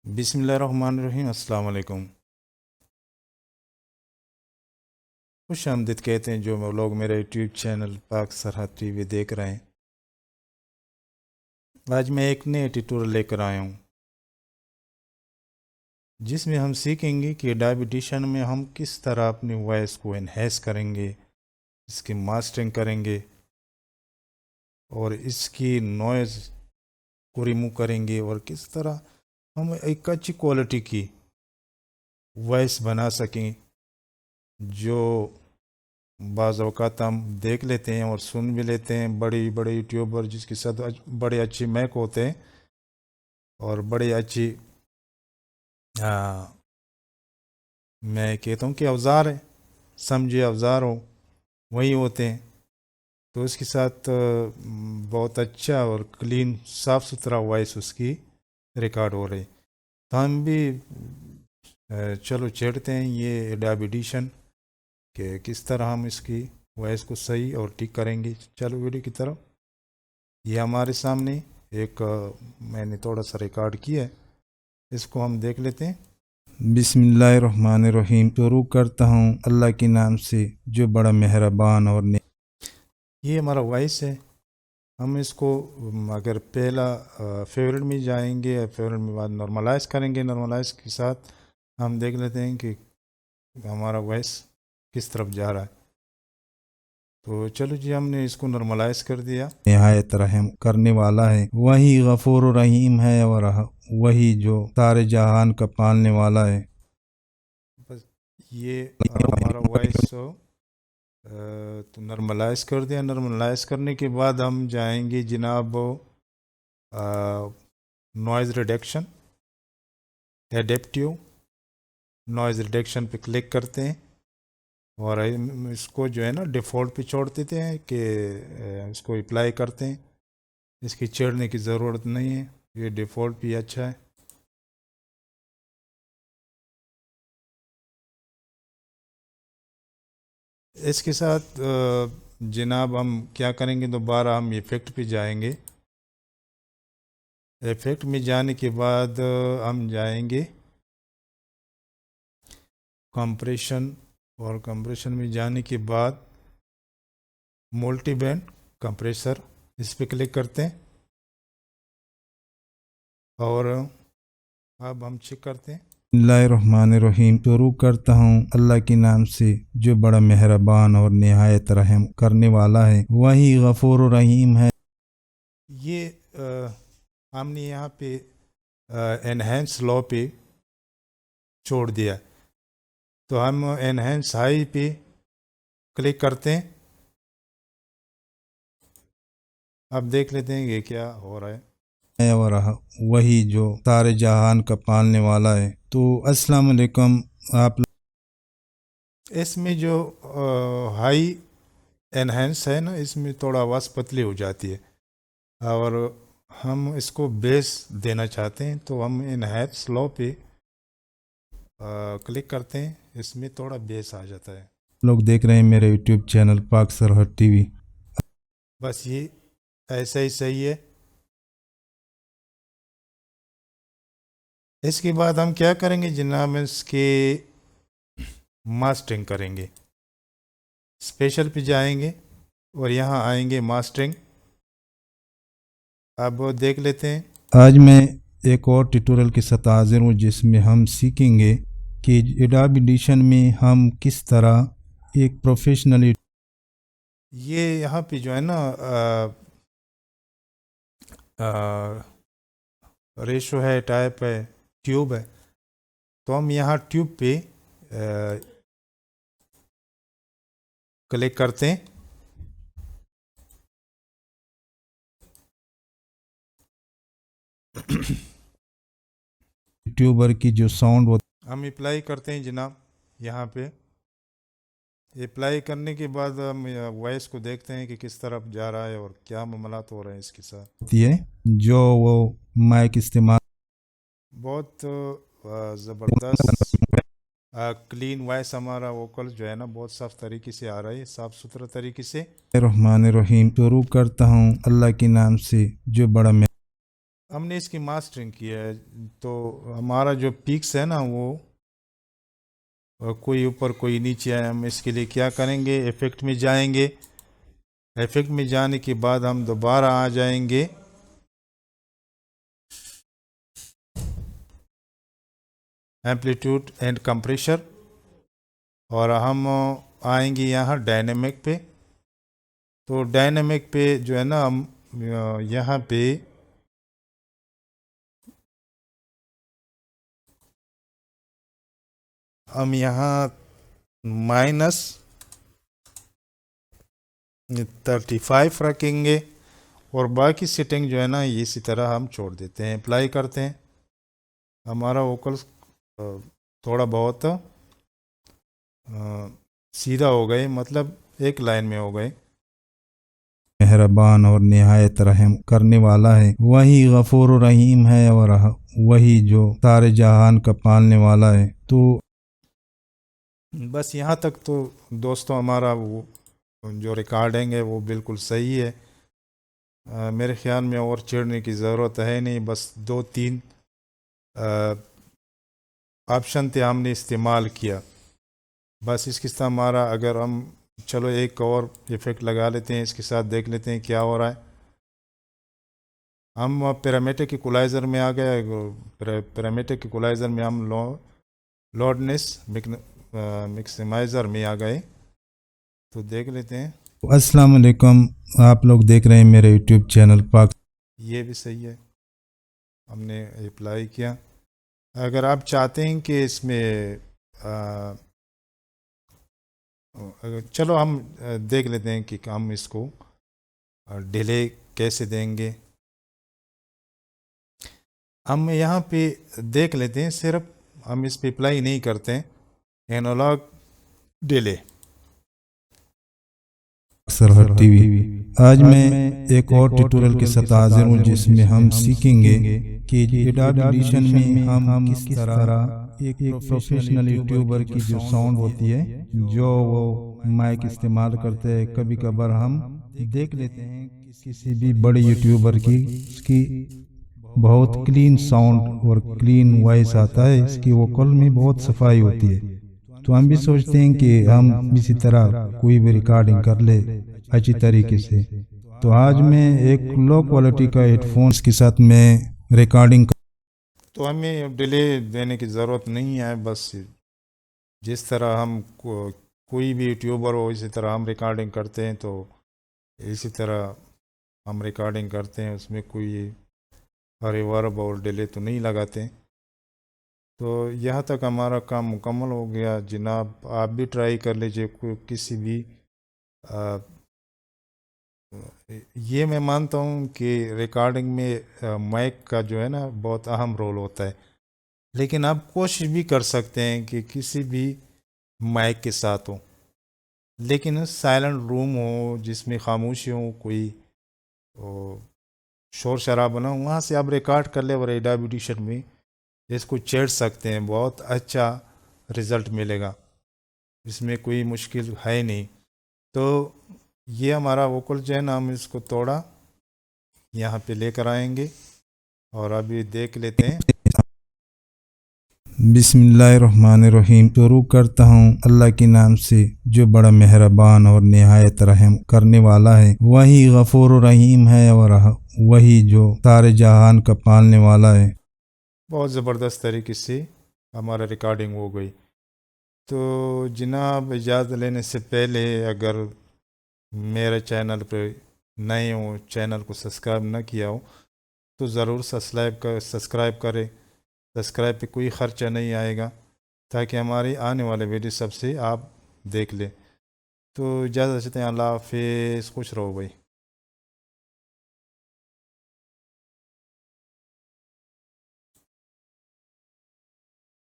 बिस्मिल्लाहिर्रहमानिर्रहीम। अस्सलाम वालेकुम। खुश आमदीद कहते हैं जो लोग मेरे यूट्यूब चैनल पाक सरहद टीवी देख रहे हैं। आज मैं एक नए ट्यूटोरियल लेकर आया हूँ जिसमें हम सीखेंगे कि डायबिटिशन में हम किस तरह अपनी वॉइस को एनहेंस करेंगे, इसकी मास्टरिंग करेंगे और इसकी नॉइज़ को रिमूव करेंगे और किस तरह हम एक अच्छी क्वालिटी की वॉइस बना सकें जो बाज़ अवक़ात हम देख लेते हैं और सुन भी लेते हैं। बड़े बड़े यूट्यूबर जिसके साथ बड़े अच्छे मैक होते हैं और बड़े अच्छी मैं कहता हूँ कि औज़ार है, समझे औज़ार हो वही होते हैं। तो उसके साथ बहुत अच्छा और क्लीन साफ़ सुथरा वॉइस उसकी रिकॉर्ड हो रही। तो हम भी चलो चढ़ते हैं ये डायबिटिशन कि किस तरह हम इसकी वॉइस को सही और ठीक करेंगे। चलो वीडियो की तरफ। ये हमारे सामने एक मैंने थोड़ा सा रिकॉर्ड किया है, इसको हम देख लेते हैं। बिस्मिल्लाहिर्रहमानिर्रहीम। शुरू करता हूँ अल्लाह के नाम से जो बड़ा मेहरबान और ये हमारा वॉइस है। हम इसको अगर पहला फेवरेट में जाएंगे, फेवरेट में बाद नॉर्मलाइज करेंगे। नॉर्मलाइज के साथ हम देख लेते हैं कि हमारा वॉइस किस तरफ जा रहा है। तो चलो जी, हमने इसको नॉर्मलाइज कर दिया। निहायत रहम करने वाला है, वही गफूर रहीम है और वही जो सारे जहान का पालने वाला है। बस ये हमारा वॉइस तो नॉर्मलाइज कर दिया। नॉर्मलाइज करने के बाद हम जाएंगे जनाब noise reduction, adaptive noise reduction पे क्लिक करते हैं और इसको जो है ना डिफ़ॉल्ट पे छोड़ देते हैं कि इसको अप्लाई करते हैं। इसकी छेड़ने की ज़रूरत नहीं है, ये डिफ़ॉल्ट भी अच्छा है। इसके साथ जनाब हम क्या करेंगे, दोबारा हम इफ़ेक्ट पे जाएंगे। इफ़ेक्ट में जाने के बाद हम जाएंगे कंप्रेशन और कंप्रेशन में जाने के बाद मल्टी बैंड कंप्रेसर, इस पर क्लिक करते हैं और अब हम चेक करते हैं। बिस्मिल्लाहिर्रहमानिर्रहीम। शुरू करता हूँ अल्लाह के नाम से जो बड़ा मेहरबान और निहायत रहम करने वाला है, वही गफूर रहीम है। ये हमने यहाँ पे एनहेंस लो पे छोड़ दिया, तो हम एनहेंस हाई पे क्लिक करते हैं। अब देख लेते हैं ये क्या हो रहा है। और वही जो सारे जहान का पालने वाला है। तो अस्सलाम वालेकुम। आप इसमें जो हाई एनहेंस है ना, इसमें थोड़ा आवाज़ पतली हो जाती है और हम इसको बेस देना चाहते हैं, तो हम एनहेंस लो पे क्लिक करते हैं। इसमें थोड़ा बेस आ जाता है। लोग देख रहे हैं मेरे यूट्यूब चैनल पाक सरहद टीवी। बस ये ऐसा ही सही है। इसके बाद हम क्या करेंगे जनाब, इसके मास्टरिंग करेंगे। स्पेशल पे जाएंगे और यहाँ आएंगे मास्टरिंग। अब देख लेते हैं। आज मैं एक और ट्यूटोरियल के साथ हाजिर हूँ जिसमें हम सीखेंगे कि डायबिटिशन में हम किस तरह एक प्रोफेशनली, ये यहाँ पे जो है ना रेशो है, टाइप है, ट्यूब है। तो हम यहाँ ट्यूब पे क्लिक करते हैं। ट्यूबर की जो साउंड होती हम अप्लाई करते हैं जनाब। यहाँ पे अप्लाई करने के बाद हम वॉइस को देखते हैं कि किस तरफ जा रहा है और क्या मामलात हो रहे हैं इसके साथ। होती है जो वो माइक इस्तेमाल, बहुत ज़बरदस्त क्लीन वॉइस हमारा वोकल जो है ना बहुत साफ़ तरीके से आ रहा है, साफ़ सुथरा तरीके से। रहमानिर्रहीम। शुरू करता हूँ अल्लाह के नाम से जो बड़ा हमने इसकी मास्टरिंग की है, तो हमारा जो पिक्स है ना वो कोई ऊपर कोई नीचे है। हम इसके लिए क्या करेंगे, इफ़ेक्ट में जाएंगे। इफ़ेक्ट में जाने के बाद हम दोबारा आ जाएंगे एम्पलीट्यूड एंड कंप्रेशर, और हम आएंगे यहाँ डायनेमिक पे। तो डायनेमिक पे जो है ना हम यहाँ पे हम यहाँ -35 रखेंगे, और बाकी सेटिंग जो है ना इसी तरह हम छोड़ देते हैं, अप्लाई करते हैं। हमारा वोकल्स थोड़ा बहुत सीधा हो गए, मतलब एक लाइन में हो गए। मेहरबान और निहायत रहम करने वाला है, वही गफूर रहीम है, और वही जो सारे जहान का पालने वाला है। तो बस यहाँ तक तो दोस्तों हमारा वो जो रिकॉर्डिंग है वो बिल्कुल सही है। मेरे ख्याल में और छेड़ने की ज़रूरत है नहीं, बस 2-3 ऑप्शन थे हमने इस्तेमाल किया, बस इसके साथ हमारा। अगर हम चलो एक और इफ़ेक्ट लगा लेते हैं, इसके साथ देख लेते हैं क्या हो रहा है। हम पैरामीटर इक्वलाइज़र में आ गए। पैरामीटर इक्वलाइज़र में हम लोडनेस मैक्सिमाइज़र में आ गए, तो देख लेते हैं। अस्सलाम वालेकुम, आप लोग देख रहे हैं मेरे यूट्यूब चैनल पाक। ये भी सही है, हमने अप्लाई किया। अगर आप चाहते हैं कि इसमें चलो हम देख लेते हैं कि हम इसको डिले कैसे देंगे। हम यहाँ पे देख लेते हैं, सिर्फ हम इस पे अप्लाई नहीं करते हैं, एनालॉग डिले। सरहद टीवी, आज मैं एक और ट्यूटोरियल के साथ हाजिर हूँ, जिसमें हम सीखेंगे कि एडोब एडिशन में हम किस तरह एक प्रोफेशनल यूट्यूबर की जो साउंड होती है, जो वो माइक इस्तेमाल करते हैं, कभी कभार हम देख लेते हैं किसी भी बड़े यूट्यूबर की उसकी बहुत क्लीन साउंड और क्लीन वॉइस आता है, इसकी वोकल में बहुत सफाई होती है। तो हम भी सोचते हैं कि हम इसी तरह कोई भी रिकॉर्डिंग कर ले अच्छी तरीके से। तो आज मैं एक लो क्वालिटी का हेडफोन्स के साथ मैं रिकॉर्डिंग तो हमें डिले देने की ज़रूरत नहीं है, बस जिस तरह हम कोई भी यूट्यूबर हो इसी तरह हम रिकॉर्डिंग करते हैं, तो इसी तरह हम रिकॉर्डिंग करते हैं, उसमें कोई हरे वर्ब और डिले तो नहीं लगाते। तो यहाँ तक हमारा काम मुकम्मल हो गया जनाब। आप भी ट्राई कर लीजिए किसी भी ये मैं मानता हूँ कि रिकॉर्डिंग में माइक का जो है ना बहुत अहम रोल होता है, लेकिन आप कोशिश भी कर सकते हैं कि किसी भी माइक के साथ हो, लेकिन साइलेंट रूम हो जिसमें खामोशी हो, कोई शोर शराबा ना हो, वहाँ से आप रिकॉर्ड कर ले और एडोब एडिशन में इसको छेड़ सकते हैं, बहुत अच्छा रिज़ल्ट मिलेगा, इसमें कोई मुश्किल है नहीं। तो ये हमारा वोकल जो है ना, हम इसको थोड़ा यहाँ पे लेकर आएंगे और अभी देख लेते हैं। बिस्मिल्लाहिर्रहमानिर्रहीम, शुरू करता हूँ अल्लाह के नाम से जो बड़ा मेहरबान और निहायत रहम करने वाला है, वही गफूर रहीम है, और वही जो सारे जहान का पालने वाला है। बहुत ज़बरदस्त तरीके से हमारा रिकॉर्डिंग हो गई। तो जनाब इजाज़त लेने से पहले अगर मेरे चैनल पर नए हो, चैनल को सब्सक्राइब न किया हो, तो ज़रूर सब्सक्राइब करें। सब्सक्राइब पे कोई ख़र्चा नहीं आएगा, ताकि हमारी आने वाले वीडियो सबसे आप देख लें। तो इजाज़त चाहते हैं, अल्लाह हाफ़िज़, खुश रहो भाई।